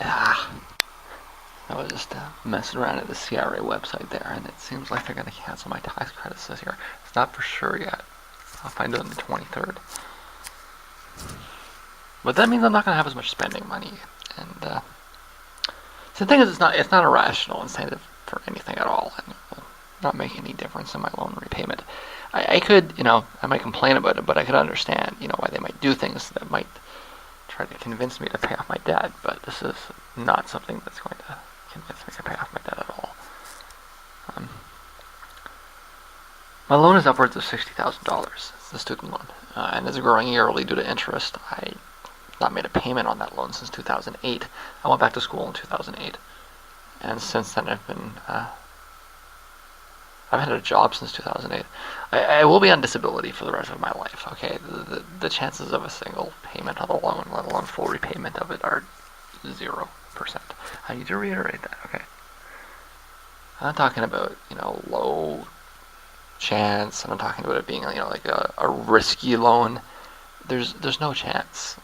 Ah, I was just messing around at the CRA website there, and it seems like they're going to cancel my tax credits this year. It's not for sure yet. I'll find out on the 23rd. But that means I'm not going to have as much spending money. And so the thing is, it's not a rational incentive for anything at all, and it will not make any difference in my loan repayment. I could, I might complain about it, but I could understand, why they might do things that might try to convince me to pay off my debt. But this is not something that's going to convince me to pay off my debt at all. My loan is upwards of $60,000. It's a student loan, and is growing yearly due to interest. I not made a payment on that loan since 2008. I went back to school in 2008, and since then I've had a job since 2008. I will be on disability for the rest of my life. Okay, the chances of a single payment on the loan, let alone full repayment of it, are 0%. I need to reiterate that. Okay, I'm not talking about low chance. I'm talking about it being like a risky loan. There's no chance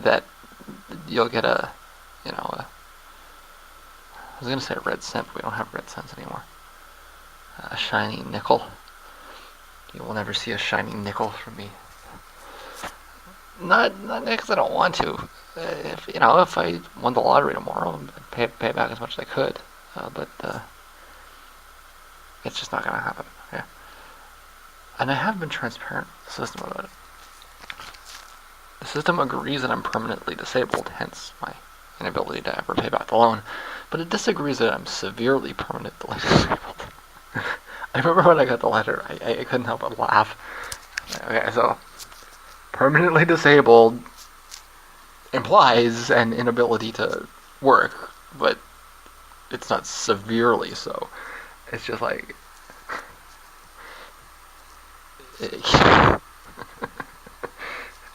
that you'll get a I was gonna say a red cent, but we don't have red cents anymore. A shiny nickel. You will never see a shiny nickel from me. Not because I don't want to. If I won the lottery tomorrow, I'd pay back as much as I could. But it's just not gonna happen. Okay. And I have been transparent with the system about it. The system agrees that I'm permanently disabled, hence my inability to ever pay back the loan, but it disagrees that I'm severely permanently disabled. I remember when I got the letter, I couldn't help but laugh. Okay, so permanently disabled implies an inability to work, but it's not severely so. It's just like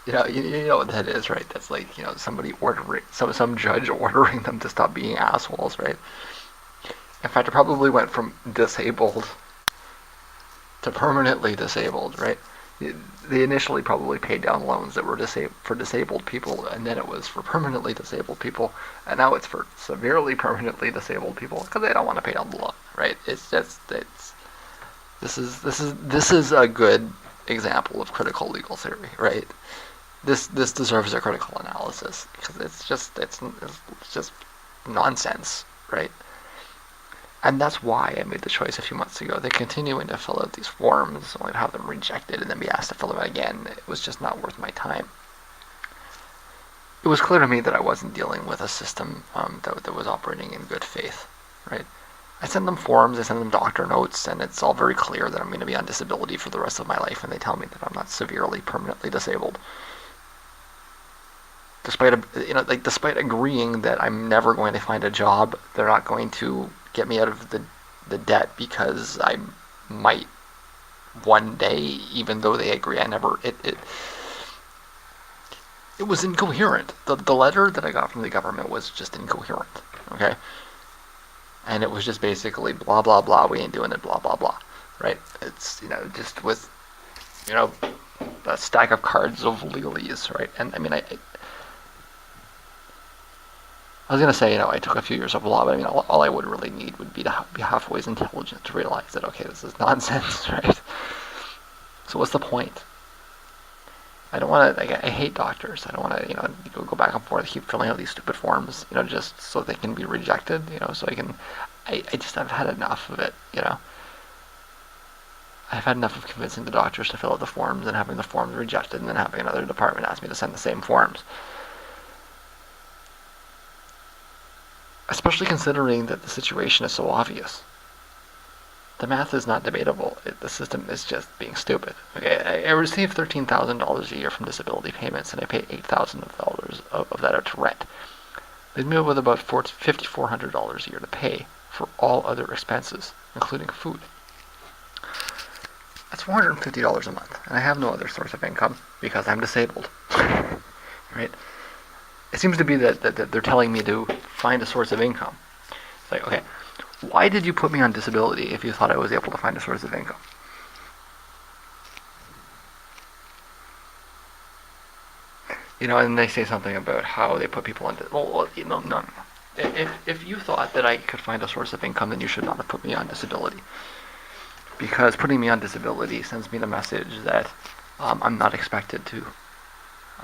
you know what that is, right? That's like somebody ordering some judge ordering them to stop being assholes, right? In fact, it probably went from disabled to permanently disabled, right? They initially probably paid down loans that were for disabled people, and then it was for permanently disabled people, and now it's for severely permanently disabled people because they don't want to pay down the loan, right? This is a good example of critical legal theory, right? This deserves a critical analysis because it's just nonsense, right? And that's why I made the choice a few months ago. They're continuing to fill out these forms, only to have them rejected and then be asked to fill them out again. It was just not worth my time. It was clear to me that I wasn't dealing with a system that was operating in good faith, right? I send them forms, I send them doctor notes, and it's all very clear that I'm going to be on disability for the rest of my life, and they tell me that I'm not severely permanently disabled. Despite agreeing that I'm never going to find a job, they're not going to get me out of the debt because I might one day, even though they agree I never. It was incoherent. The letter that I got from the government was just incoherent. Okay, and it was just basically blah blah blah. We ain't doing it. Blah blah blah. Right? It's just with a stack of cards of legalese. Right? And I mean I was going to say, I took a few years of law, but I mean, all I would really need would be to be halfway as intelligent to realize that, okay, this is nonsense, right? So what's the point? I don't want to, I hate doctors. I don't want to, go back and forth, keep filling out these stupid forms, just so they can be rejected, so I've had enough of it, I've had enough of convincing the doctors to fill out the forms and having the forms rejected and then having another department ask me to send the same forms. Especially considering that the situation is so obvious. The math is not debatable. The system is just being stupid. Okay, I receive $13,000 a year from disability payments, and I pay $8,000 of that out to rent. Leave me with about $5,400 a year to pay for all other expenses, including food. That's $450 a month, and I have no other source of income because I'm disabled. Right? It seems to be that they're telling me to find a source of income. It's like, okay, why did you put me on disability if you thought I was able to find a source of income? And they say something about how they put people on. No. If you thought that I could find a source of income, then you should not have put me on disability. Because putting me on disability sends me the message that I'm not expected to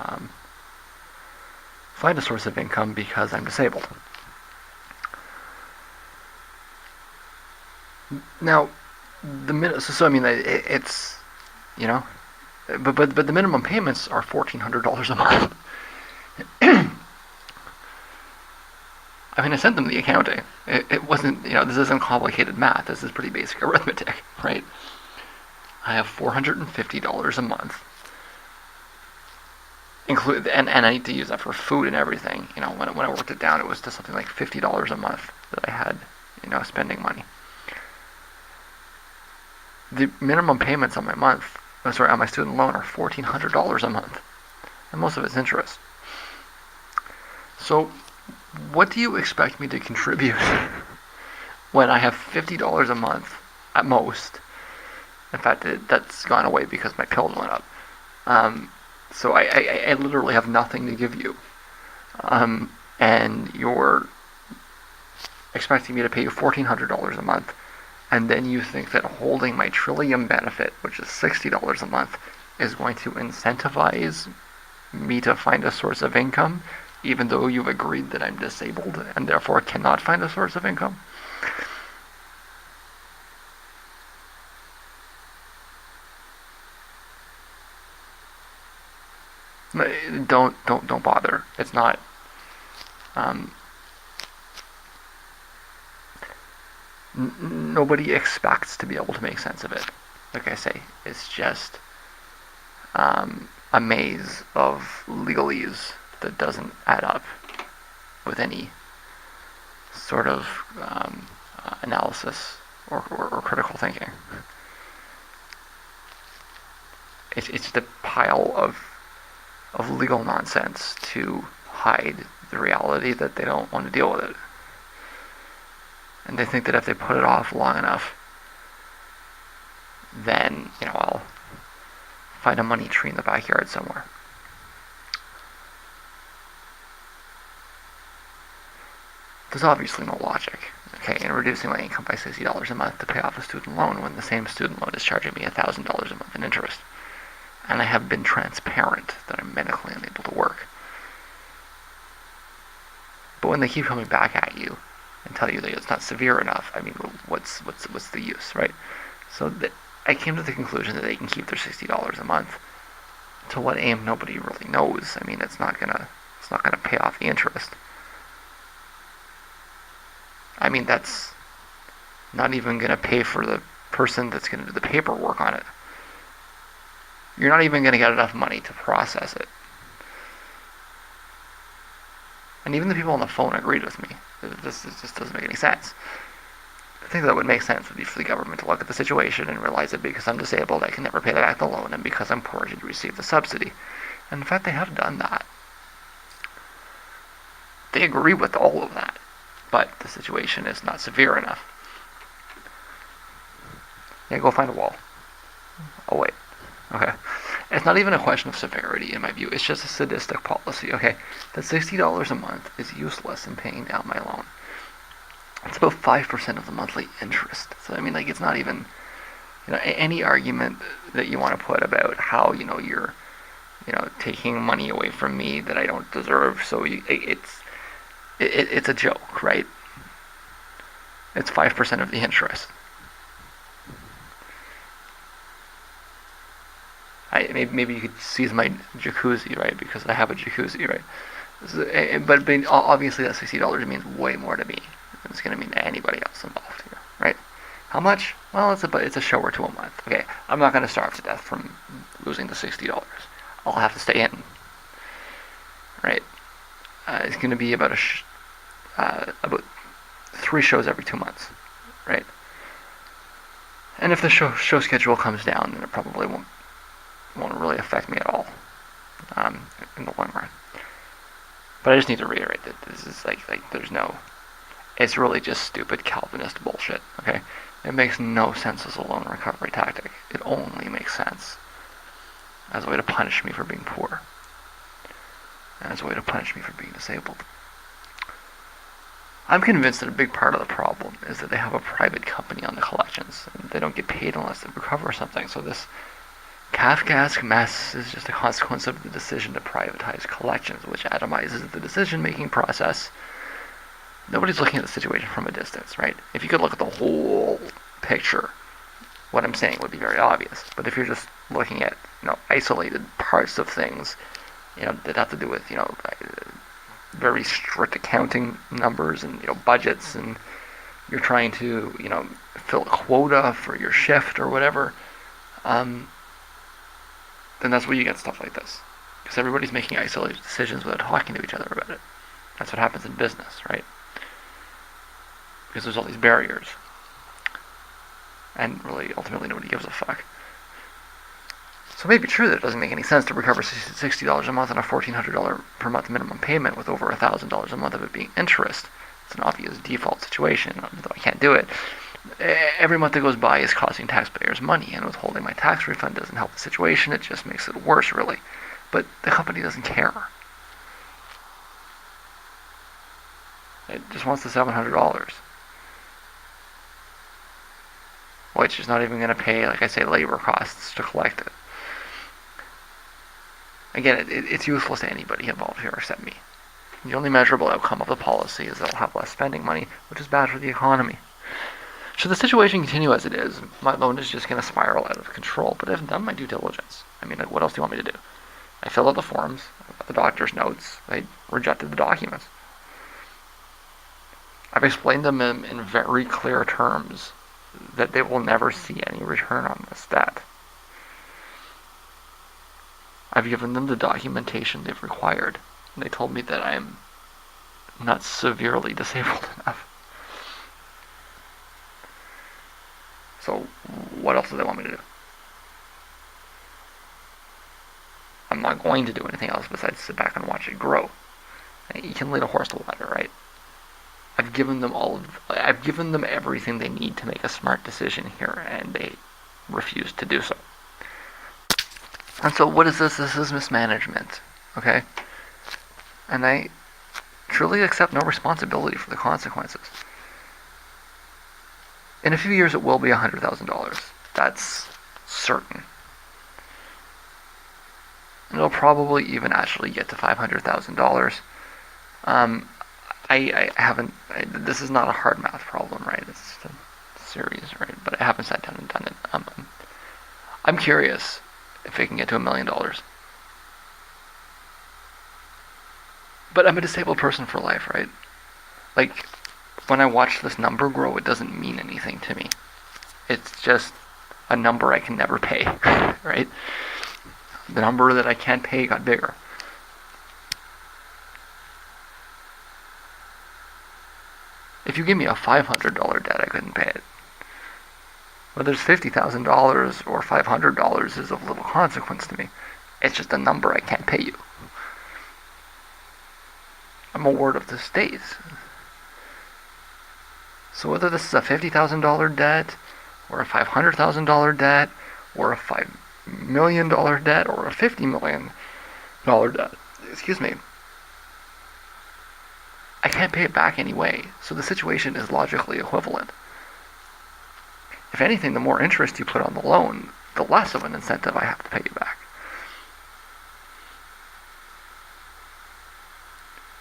um, find a source of income because I'm disabled. Now, so I mean, it's you know, but the minimum payments are $1,400 a month. I mean, I sent them the accounting. It wasn't, this isn't complicated math. This is pretty basic arithmetic, right? I have $450 a month, and I need to use that for food and everything. When I worked it down, it was to something like $50 a month that I had, spending money. The minimum payments on on my student loan are $1,400 a month, and most of it's interest. So, what do you expect me to contribute when I have $50 a month at most? In fact, that's gone away because my pills went up. So I literally have nothing to give you. And you're expecting me to pay you $1,400 a month, and then you think that holding my Trillium benefit, which is $60 a month, is going to incentivize me to find a source of income, even though you've agreed that I'm disabled and therefore cannot find a source of income? Don't bother. It's not. Um, Nobody expects to be able to make sense of it. Like I say, it's just a maze of legalese that doesn't add up with any sort of analysis or critical thinking. It's just a pile of legal nonsense to hide the reality that they don't want to deal with it. And they think that if they put it off long enough, then, I'll find a money tree in the backyard somewhere. There's obviously no logic, in reducing my income by $60 a month to pay off a student loan when the same student loan is charging me $1,000 a month in interest. And I have been transparent that I'm medically unable to work. But when they keep coming back at you and tell you that it's not severe enough, I mean, what's the use, right? So I came to the conclusion that they can keep their $60 a month. To what aim, nobody really knows. I mean, it's not gonna pay off the interest. I mean, that's not even gonna pay for the person that's gonna do the paperwork on it. You're not even gonna get enough money to process it. And even the people on the phone agreed with me. This just doesn't make any sense. The thing that would make sense would be for the government to look at the situation and realize that because I'm disabled, I can never pay back the loan, and because I'm poor, I should receive the subsidy. And in fact, they have done that. They agree with all of that, but the situation is not severe enough. Yeah, go find a wall. Oh, wait. Okay. It's not even a question of severity, in my view. It's just a sadistic policy, okay? That $60 a month is useless in paying down my loan. It's about 5% of the monthly interest. So, I mean, it's not even, any argument that you want to put about how, you're, taking money away from me that I don't deserve. So it's a joke, right? It's 5% of the interest. Maybe you could seize my jacuzzi, right? Because I have a jacuzzi, right? So, but obviously that $60 means way more to me than it's going to mean to anybody else involved here, right? How much? Well, it's a show or two a month. Okay, I'm not going to starve to death from losing the $60. I'll have to stay in, right? It's going to be about about 3 shows every 2 months, right? And if the show schedule comes down, then it probably won't really affect me at all in the long run. But I just need to reiterate that this is there's no. It's really just stupid Calvinist bullshit. Okay, it makes no sense as a loan recovery tactic. It only makes sense as a way to punish me for being poor, and as a way to punish me for being disabled. I'm convinced that a big part of the problem is that they have a private company on the collections, and they don't get paid unless they recover something. So this Kafkaesque mess is just a consequence of the decision to privatize collections, which atomizes the decision-making process. Nobody's looking at the situation from a distance, right? If you could look at the whole picture, what I'm saying would be very obvious. But if you're just looking at, isolated parts of things, that have to do with, very strict accounting numbers and, budgets, and you're trying to, fill a quota for your shift or whatever, then that's where you get stuff like this. Because everybody's making isolated decisions without talking to each other about it. That's what happens in business, right? Because there's all these barriers. And really, ultimately, nobody gives a fuck. So it may be true that it doesn't make any sense to recover $60 a month on a $1,400 per month minimum payment with over $1,000 a month of it being interest. It's an obvious default situation, though I can't do it. Every month that goes by is costing taxpayers money, and withholding my tax refund doesn't help the situation. It just makes it worse, really. But the company doesn't care. It just wants the $700. Which is not even going to pay, like I say, labor costs to collect it. Again, it's useless to anybody involved here except me. The only measurable outcome of the policy is that I'll have less spending money, which is bad for the economy. Should the situation continue as it is, my loan is just going to spiral out of control, but I've done my due diligence. I mean, what else do you want me to do? I filled out the forms, I got the doctor's notes, I rejected the documents. I've explained them in very clear terms that they will never see any return on this debt. I've given them the documentation they've required, and they told me that I am not severely disabled enough. So, what else do they want me to do? I'm not going to do anything else besides sit back and watch it grow. You can lead a horse to water, right? I've given them everything they need to make a smart decision here, and they refuse to do so. And so what is this? This is mismanagement, okay? And I truly accept no responsibility for the consequences. In a few years it will be $100,000. That's certain. And it'll probably even actually get to $500,000. This is not a hard math problem, right? It's just a series, right? But I haven't sat down and done it. I'm curious if it can get to $1 million. But I'm a disabled person for life, right? Like, when I watch this number grow, it doesn't mean anything to me. It's just a number I can never pay, right? The number that I can't pay got bigger. If you give me a $500 debt, I couldn't pay it. Whether it's $50,000 or $500 is of little consequence to me. It's just a number I can't pay you. I'm a ward of the state. So whether this is a $50,000 debt, or a $500,000 debt, or a $5 million debt, or a $50 million debt, excuse me, I can't pay it back anyway, so the situation is logically equivalent. If anything, the more interest you put on the loan, the less of an incentive I have to pay you back.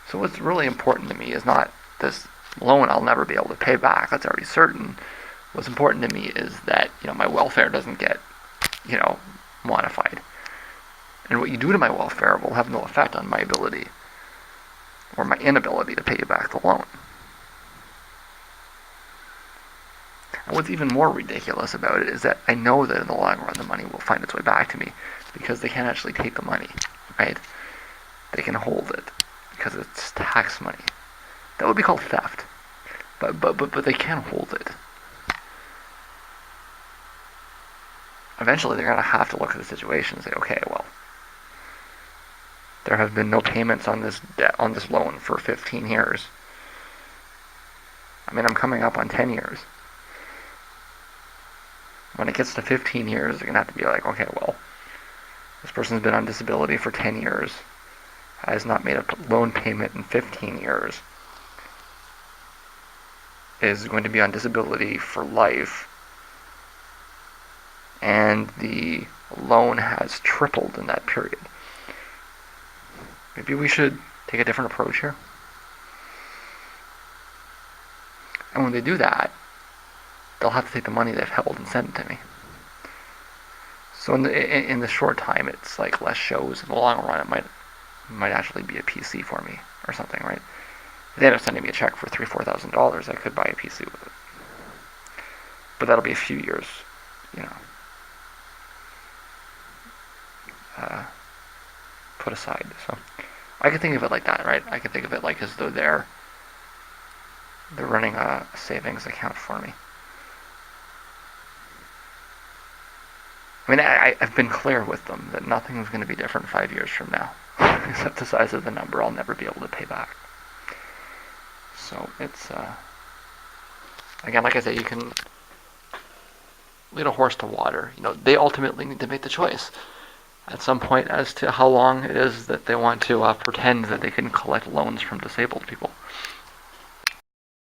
So what's really important to me is not this loan I'll never be able to pay back, that's already certain. What's important to me is that, my welfare doesn't get, modified. And what you do to my welfare will have no effect on my ability or my inability to pay you back the loan. And what's even more ridiculous about it is that I know that in the long run the money will find its way back to me because they can't actually take the money, right? They can hold it because it's tax money. That would be called theft. But they can hold it. Eventually they're going to have to look at the situation and say, okay, well, there have been no payments on this debt, on this loan for 15 years. I mean, I'm coming up on 10 years. When it gets to 15 years, they're going to have to be like, okay, well, this person's been on disability for 10 years, has not made a loan payment in 15 years. is going to be on disability for life, and the loan has tripled in that period. Maybe we should take a different approach here. And when they do that, they'll have to take the money they've held and send it to me. So in the short time, it's like less shows. In the long run, it might actually be a PC for me or something, right? If they end up sending me a check for $3,000-$4,000, I could buy a PC with it. But that'll be a few years, you know, put aside. So I can think of it like that, right? I can think of it like as though they're running a savings account for me. I mean, I've been clear with them that nothing's going to be different 5 years from now, except the size of the number I'll never be able to pay back. So it's, again, like I say, you can lead a horse to water. You know, they ultimately need to make the choice at some point as to how long it is that they want to pretend that they can collect loans from disabled people.